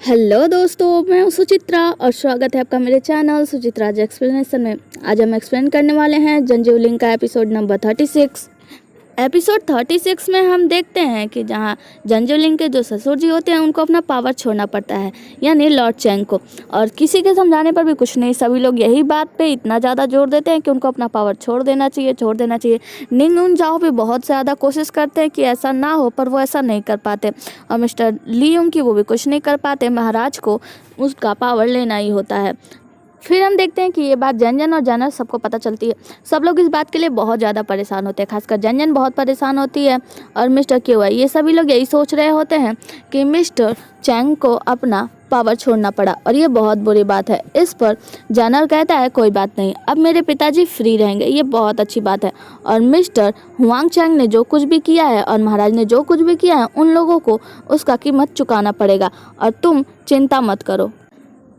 Hello दोस्तों, मैं हूं सुचित्रा और स्वागत है आपका मेरे चैनल सुचित्राज एक्सप्लेनेशन में। आज हम एक्सप्लेन करने वाले हैं जंजीवलिंग का एपिसोड नंबर 36। एपिसोड 36 में हम देखते हैं कि जहां जंजीवलिंग के जो ससुर जी होते हैं उनको अपना पावर छोड़ना पड़ता है, यानी लॉर्ड चैंग को। और किसी के समझाने पर भी कुछ नहीं, सभी लोग यही बात पे इतना ज़्यादा जोर देते हैं कि उनको अपना पावर छोड़ देना चाहिए। निंग उन जाओ भी बहुत ज़्यादा कोशिश करते हैं कि ऐसा ना हो, पर वो ऐसा नहीं कर पाते। और मिस्टर ली युंग की वो भी कुछ नहीं कर पाते, महाराज को उसका पावर लेना ही होता है। फिर हम देखते हैं कि ये बात जंजन और जानर सबको पता चलती है। सब लोग इस बात के लिए बहुत ज़्यादा परेशान होते हैं, खासकर जंजन बहुत परेशान होती है और मिस्टर क्यूआई, ये सभी लोग यही सोच रहे होते हैं कि मिस्टर चैंग को अपना पावर छोड़ना पड़ा और ये बहुत बुरी बात है। इस पर जानर कहता है कोई बात नहीं, अब मेरे पिताजी फ्री रहेंगे, ये बहुत अच्छी बात है। और मिस्टर हुआंग चैंग ने जो कुछ भी किया है और महाराज ने जो कुछ भी किया है, उन लोगों को उसका कीमत चुकाना पड़ेगा और तुम चिंता मत करो,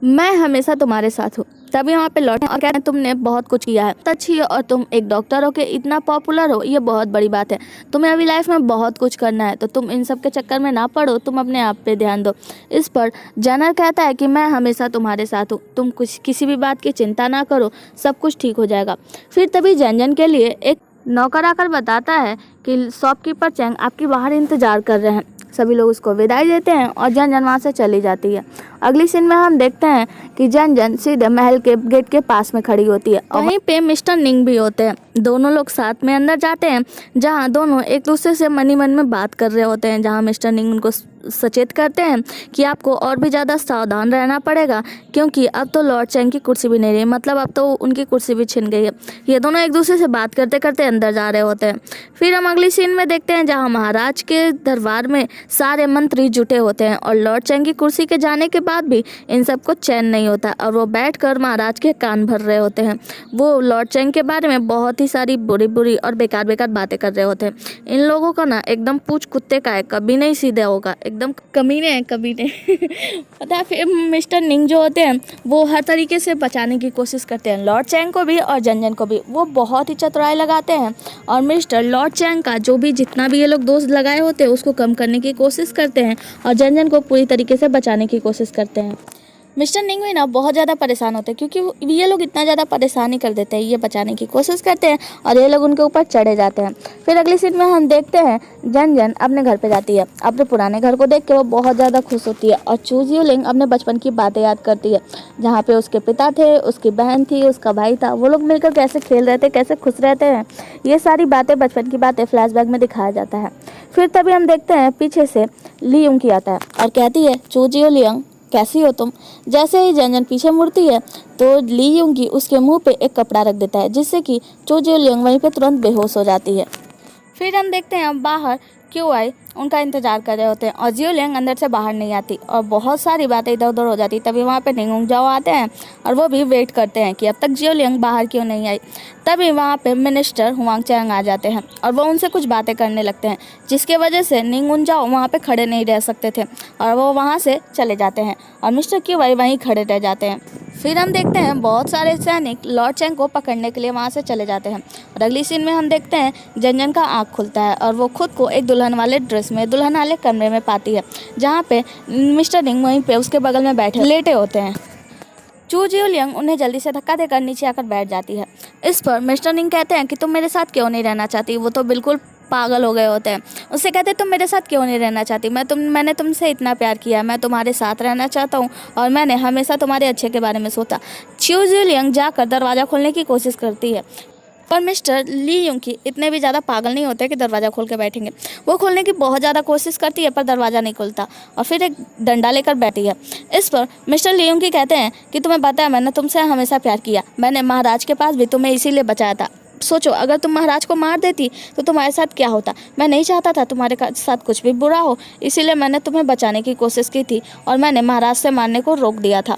मैं हमेशा तुम्हारे साथ हूँ। तभी वहाँ पे लौटे और कहते हैं तुमने बहुत कुछ किया है, अच्छी हो और तुम एक डॉक्टर हो के इतना पॉपुलर हो, ये बहुत बड़ी बात है। तुम्हें अभी लाइफ में बहुत कुछ करना है, तो तुम इन सब के चक्कर में ना पड़ो, तुम अपने आप पे ध्यान दो। इस पर जानर कहता है कि मैं हमेशा तुम्हारे साथ हूँ, तुम कुछ किसी भी बात की चिंता ना करो, सब कुछ ठीक हो जाएगा। फिर तभी जंजन के लिए एक नौकर आकर बताता है कि शॉपकीपर चैंग आपकी बाहर इंतजार कर रहे हैं। सभी लोग उसको विदाई देते हैं और जंजन वहाँ से चली जाती है। अगली सीन में हम देखते हैं कि जंजन सीधे महल के गेट के पास में खड़ी होती है और वहीं पे मिस्टर निंग भी होते हैं। दोनों लोग साथ में अंदर जाते हैं, जहाँ दोनों एक दूसरे से मन ही मन में बात कर रहे होते हैं। जहाँ मिस्टर निंग उनको सचेत करते हैं कि आपको और भी ज़्यादा सावधान रहना पड़ेगा, क्योंकि अब तो लॉर्ड चैंग की कुर्सी भी नहीं रही, मतलब अब तो उनकी कुर्सी भी छिन गई है। ये दोनों एक दूसरे से बात करते करते अंदर जा रहे होते हैं। फिर हम अगली सीन में देखते हैं जहाँ महाराज के दरबार में सारे मंत्री जुटे होते हैं और लॉर्ड चैंग की कुर्सी के जाने के बाद भी इन सबको चैन नहीं होता और वो बैठकर महाराज के कान भर रहे होते हैं। वो लॉर्ड चैंग के बारे में बहुत ही सारी बुरी और बेकार बातें कर रहे होते हैं। इन लोगों का ना एकदम पूछ कुत्ते का है, कभी नहीं सीधे होगा, एकदम कमीने हैं कमीने। पता है, फिर मिस्टर निंग जो होते हैं वो हर तरीके से बचाने की कोशिश करते हैं, लॉर्ड चैंग को भी और जंजन को भी। वो बहुत ही चतुराई लगाते हैं और मिस्टर लॉर्ड चैंग का जो भी जितना भी ये लोग दोष लगाए होते हैं उसको कम करने की कोशिश करते हैं और जंजन को पूरी तरीके से बचाने की कोशिश करते हैं। मिस्टर निंग भी ना बहुत ज़्यादा परेशान होते हैं, क्योंकि ये लोग इतना ज़्यादा परेशानी कर देते हैं, ये बचाने की कोशिश करते हैं और ये लोग उनके ऊपर चढ़े जाते हैं। फिर अगली सीन में हम देखते हैं जंजन अपने घर पे जाती है। अपने पुराने घर को देख के वो बहुत ज़्यादा खुश होती है और चू जियोलिंग अपने बचपन की बातें याद करती है, जहाँ पे उसके पिता थे, उसकी बहन थी, उसका भाई था, वो लोग मिलकर कैसे खेल रहे थे, कैसे खुश रहते हैं। ये सारी बातें, बचपन की बातें फ्लैशबैक में दिखाया जाता है। फिर तभी हम देखते हैं पीछे से ली युंग की आता है और कहती है चू जियोलिंग कैसी हो तुम। जैसे ही जंजन पीछे मुड़ती है तो ली युंगी उसके मुंह पे एक कपड़ा रख देता है, जिससे कि चू जियोलिंग वहीं पे तुरंत बेहोश हो जाती है। फिर हम देखते हैं बाहर क्यूआई उनका इंतजार कर रहे होते हैं और जियोलिंग अंदर से बाहर नहीं आती और बहुत सारी बातें इधर उधर हो जाती। तभी वहाँ पे निंग जाओ आते हैं और वो भी वेट करते हैं कि अब तक जियोलिंग बाहर क्यों नहीं आई। तभी वहाँ पे मिनिस्टर हुआंग चैंग आ जाते हैं और वो उनसे कुछ बातें करने लगते हैं, जिसके वजह से निंग जाओ वहाँ पे खड़े नहीं रह सकते थे और वो वहाँ से चले जाते हैं और मिस्टर क्यूआई वहीं खड़े रह जाते हैं। फिर हम देखते हैं बहुत सारे सैनिक लॉर्ड चैंग को पकड़ने के लिए वहाँ से चले जाते हैं और अगली सीन में हम देखते हैं जंजन का आँख खुलता है और वो खुद को एक दुल्हन वाले ड्रेस में दुल्हन वाले कमरे में पाती है, जहाँ पे मिस्टर निंग वहीं पे उसके बगल में बैठे लेटे होते हैं। चू जियोलिंग उन्हें जल्दी से धक्का देकर नीचे आकर बैठ जाती है। इस पर मिस्टर निंग कहते हैं कि तुम मेरे साथ क्यों नहीं रहना चाहती। वो तो बिल्कुल पागल हो गए होते हैं। उससे कहते हैं तुम मेरे साथ क्यों नहीं रहना चाहती, मैंने तुमसे इतना प्यार किया, मैं तुम्हारे साथ रहना चाहता हूँ और मैंने हमेशा तुम्हारे अच्छे के बारे में सोचा। चू जियोलिंग जाकर दरवाज़ा खोलने की कोशिश करती है, पर मिस्टर ली युंग की इतने भी ज़्यादा पागल नहीं होते कि दरवाज़ा खोल के बैठेंगे। वो खोलने की बहुत ज़्यादा कोशिश करती है पर दरवाज़ा नहीं खुलता और फिर एक डंडा लेकर बैठी है। इस पर मिस्टर ली युंग की कहते हैं कि तुम्हें पता है मैंने तुमसे हमेशा प्यार किया, मैंने महाराज के पास भी तुम्हें इसीलिए बचाया था। सोचो अगर तुम महाराज को मार देती तो तुम्हारे साथ क्या होता। मैं नहीं चाहता था तुम्हारे साथ कुछ भी बुरा हो, इसीलिए मैंने तुम्हें बचाने की कोशिश की थी और मैंने महाराज से मारने को रोक दिया था।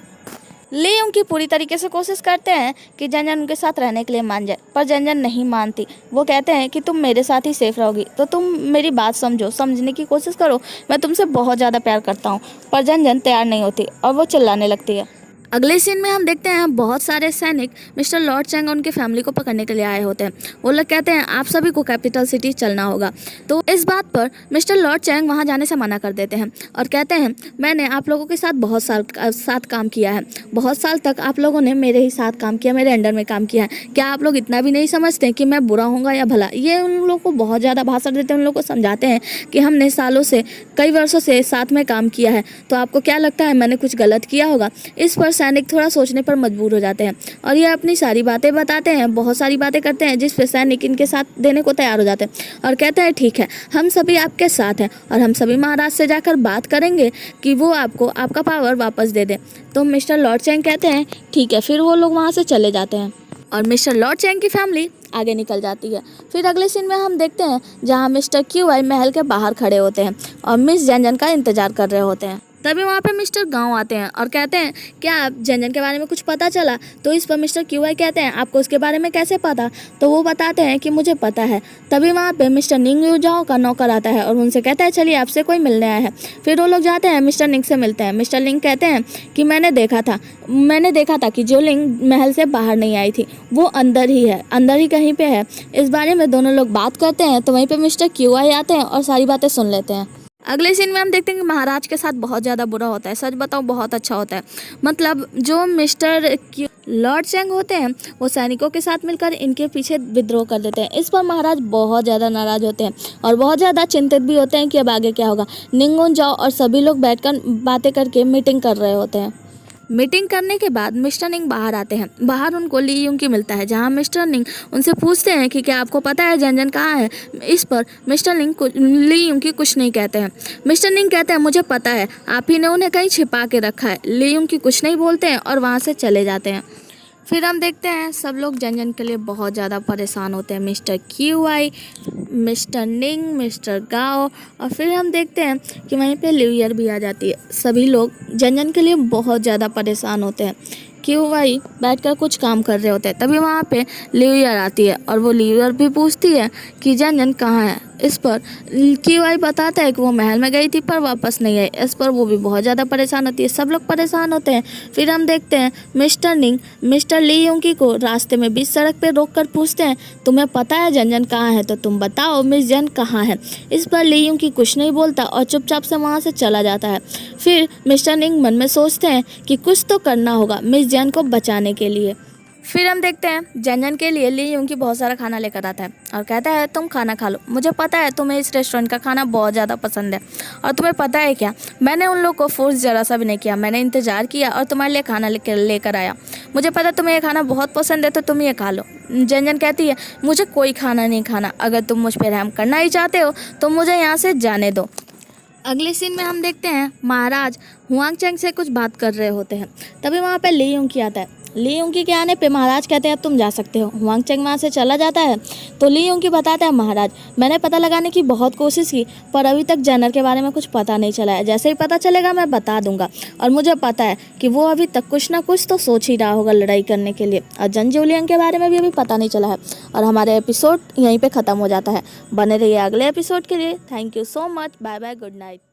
ली युंग की पूरी तरीके से कोशिश करते हैं कि जंजन उनके साथ रहने के लिए मान जाए, पर जंजन नहीं मानती। वो कहते हैं कि तुम मेरे साथ ही सेफ रहोगी, तो तुम मेरी बात समझो, समझने की कोशिश करो, मैं तुमसे बहुत ज़्यादा प्यार करता हूँ। पर जंजन तैयार नहीं होती और वो चिल्लाने लगती है। अगले सीन में हम देखते हैं बहुत सारे सैनिक मिस्टर लॉर्ड चैंग और उनके फैमिली को पकड़ने के लिए आए होते हैं। वो लोग कहते हैं आप सभी को कैपिटल सिटी चलना होगा। तो इस बात पर मिस्टर लॉर्ड चैंग वहां जाने से मना कर देते हैं और कहते हैं मैंने आप लोगों के साथ बहुत साथ काम किया है, बहुत साल तक आप लोगों ने मेरे ही साथ काम किया, मेरे अंडर में काम किया है। क्या आप लोग इतना भी नहीं समझते कि मैं बुरा होऊंगा या भला? ये उन लोगों को बहुत ज़्यादा भाषण देते हैं, उन लोगों को समझाते हैं कि हमने सालों से कई वर्षों से साथ में काम किया है, तो आपको क्या लगता है मैंने कुछ गलत किया होगा? इस पर सैनिक थोड़ा सोचने पर मजबूर हो जाते हैं और ये अपनी सारी बातें बताते हैं, बहुत सारी बातें करते हैं, जिस पे सैनिक इनके साथ देने को तैयार हो जाते हैं और कहते हैं ठीक है, हम सभी आपके साथ हैं और हम सभी महाराज से जाकर बात करेंगे कि वो आपको आपका पावर वापस दे दें। तो मिस्टर लॉर्ड चैंग कहते हैं ठीक है। फिर वो लोग वहाँ से चले जाते हैं और मिस्टर लॉर्ड चैंग की फैमिली आगे निकल जाती है। फिर अगले सीन में हम देखते हैं जहाँ मिस्टर क्यूआई महल के बाहर खड़े होते हैं और मिस जन का इंतजार कर रहे होते हैं। तभी वहाँ पे मिस्टर गांव आते हैं और कहते हैं क्या आप जन के बारे में कुछ पता चला? तो इस पर मिस्टर क्यूआई कहते हैं आपको उसके बारे में कैसे पता? तो वो बताते हैं कि मुझे पता है। तभी वहाँ पे मिस्टर निंग यूजाओ का नौकर आता है और उनसे कहता है चलिए आपसे कोई मिलने आया है। फिर वो लोग जाते हैं मिस्टर निंग से मिलते हैं। मिस्टर निंग कहते हैं कि मैंने देखा था कि जो लिंग महल से बाहर नहीं आई थी वो अंदर ही है, अंदर ही कहीं पे है। इस बारे में दोनों लोग बात करते हैं तो वहीं पे मिस्टर क्यूआई आते हैं और सारी बातें सुन लेते हैं। अगले सीन में हम देखते हैं कि महाराज के साथ बहुत ज़्यादा बुरा होता है। सच बताओ बहुत अच्छा होता है। मतलब जो मिस्टर लॉर्ड चैंग होते हैं वो सैनिकों के साथ मिलकर इनके पीछे विद्रोह कर देते हैं। इस पर महाराज बहुत ज़्यादा नाराज़ होते हैं और बहुत ज़्यादा चिंतित भी होते हैं कि अब आगे क्या होगा। निंग जाओ और सभी लोग बैठकर बातें करके मीटिंग कर रहे होते हैं। मीटिंग करने के बाद मिस्टर निंग बाहर आते हैं। बाहर उनको ली यूंग मिलता है, जहां मिस्टर निंग उनसे पूछते हैं कि क्या आपको पता है जन कहाँ है? इस पर मिस्टर निंग ली यूंग कुछ नहीं कहते हैं। मिस्टर निंग कहते हैं मुझे पता है, आप ही ने उन्हें कहीं छिपा के रखा है। ली यूंग कुछ नहीं बोलते हैं और वहाँ से चले जाते हैं। फिर हम देखते हैं सब लोग जन के लिए बहुत ज़्यादा परेशान होते हैं। मिस्टर क्यूआई, मिस्टर निंग, मिस्टर गाओ और फिर हम देखते हैं कि वहीं पे ल्यूयर भी आ जाती है। सभी लोग जन के लिए बहुत ज़्यादा परेशान होते हैं। क्यूआई बैठकर कुछ काम कर रहे होते हैं। तभी वहाँ पे ल्यूयर आती है और वो ल्यूयर भी पूछती है कि जन कहाँ है। इस पर क्यूआई बताता है कि वो महल में गई थी पर वापस नहीं आई। इस पर वो भी बहुत ज़्यादा परेशान होती है। सब लोग परेशान होते हैं। फिर हम देखते हैं मिस्टर निंग मिस्टर ली यूंग को रास्ते में बीच सड़क पे रोककर पूछते हैं तुम्हें पता है जन कहाँ है? तो तुम बताओ मिस जन कहाँ है? इस पर ली यूंग कुछ नहीं बोलता और चुपचाप से वहाँ से चला जाता है। फिर मिस्टर निंग मन में सोचते हैं कि कुछ तो करना होगा मिस जन को बचाने के लिए। फिर हम देखते हैं जन के लिए ली यूंग बहुत सारा खाना लेकर आता है और कहता है तुम खाना खा लो, मुझे पता है तुम्हें इस रेस्टोरेंट का खाना बहुत ज़्यादा पसंद है। और तुम्हें पता है क्या, मैंने उन लोग को फोर्स ज़रा सा भी नहीं किया, मैंने इंतज़ार किया और तुम्हारे लिए खाना लेकर आया। मुझे पता है तुम्हें ये खाना बहुत पसंद है तो तुम ये खा लो। जन कहती है मुझे कोई खाना नहीं खाना, अगर तुम मुझ पर रहम करना ही चाहते हो तो मुझे यहाँ से जाने दो। अगले सीन में हम देखते हैं महाराज हुआंग चैंग से कुछ बात कर रहे होते हैं। तभी वहाँ पे ली यूंग आता है। ली यूंग के आने पे महाराज कहते हैं अब तुम जा सकते हो। हुआंग चैंग वहाँ से चला जाता है तो ली यूंग बताता है महाराज मैंने पता लगाने की बहुत कोशिश की पर अभी तक जनर के बारे में कुछ पता नहीं चला है। जैसे ही पता चलेगा मैं बता दूंगा और मुझे पता है कि वो अभी तक कुछ ना कुछ तो सोच ही रहा होगा लड़ाई करने के लिए। और जन जुलियन के बारे में भी अभी पता नहीं चला है। और हमारे एपिसोड यहीं पर ख़त्म हो जाता है। बने रहिए अगले एपिसोड के लिए। Thank you so much. Bye bye, good night.